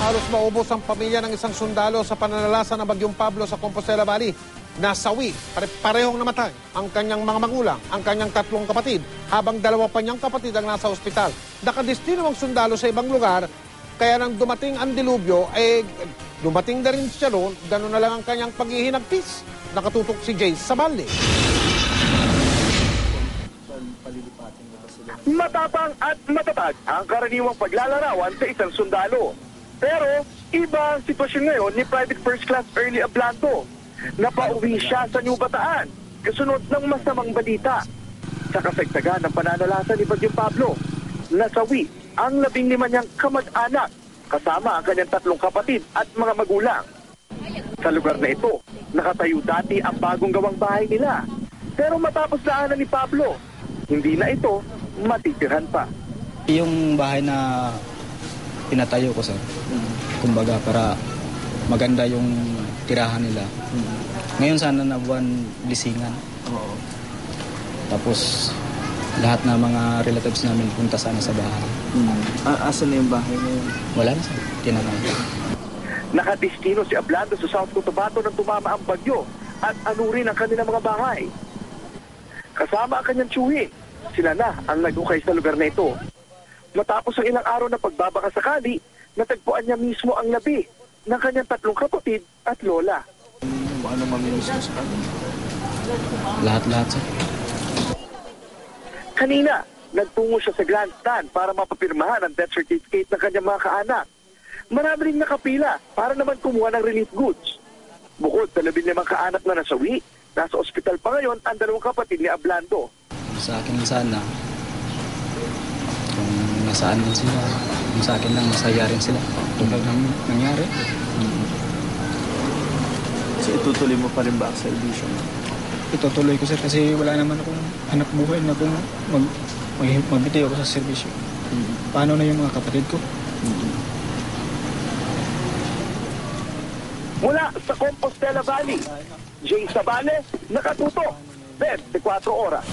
halos maubos ang pamilya ng isang sundalo sa pananalasa ng Bagyong Pablo sa Compostela Valley. Nasawi, parehong namatay ang kanyang mga magulang, ang kanyang 3 kapatid, habang 2 pa niyang kapatid ang nasa ospital. Nakadestino ang sundalo sa ibang lugar, kaya nang dumating ang dilubyo, dumating na rin siya roon, gano'n na lang ang kanyang paghihinagpis. Nakatutok si Jace Sabale. Matapang at matatag ang karaniwang paglalarawan sa isang sundalo. Pero iba ang sitwasyon ngayon ni Private First Class Early Ablando. Napauwi siya sa New Bataan kasunod ng masamang balita. Sa kasagsagan ng pananalasa ni Bagyong Pablo, nasawi ang 15 niyang kamag-anak kasama ang kanyang 3 kapatid at mga magulang. Sa lugar na ito, nakatayo dati ang bagong gawang bahay nila. Pero matapos daanan ni Pablo, hindi na ito matitirhan pa. Yung bahay na pinatayo ko, sir, kumbaga para maganda yung tirahan nila. Ngayon sana na buwan lisingan. Tapos lahat na mga relatives namin punta sana sa bahay. Asan na yung bahay ngayon? Wala na, sir. Tinanay. Nakadestino si Ablando sa South Cotabato nang tumama ang bagyo at anurin ang kanilang mga bahay. Kasama ang kanyang tsuhi, sila na ang nagukay sa lugar na ito. Matapos ang ilang araw na pagbabaka sakali, natagpuan niya mismo ang labi ng kanyang 3 kapatid at lola. Ano mamimiss mo sa kanya? Lahat-lahat, sir. Kanina, nagtungo siya sa grandstand para mapapirmahan ang death certificate ng kanyang mga kaanak. Marami rin nakapila para naman kumuha ng relief goods. Bukod sa 15 kaanak na nasawi, nasa ospital pa ngayon ang 2 kapatid ni Ablando. Sa akin sana, kung nasaan man sila, sa akin lang masaya rin sila. Tulad ng nangyari. So itutuloy mo pa rin ba ang servisyo mo? Itutuloy ko, sir, kasi wala naman akong anak buhay na kung magbitiyo ako sa servisyo. Paano na yung mga kapatid ko? Mula sa Compostela Valley, Jay Sabale, nakatuto, 24 oras.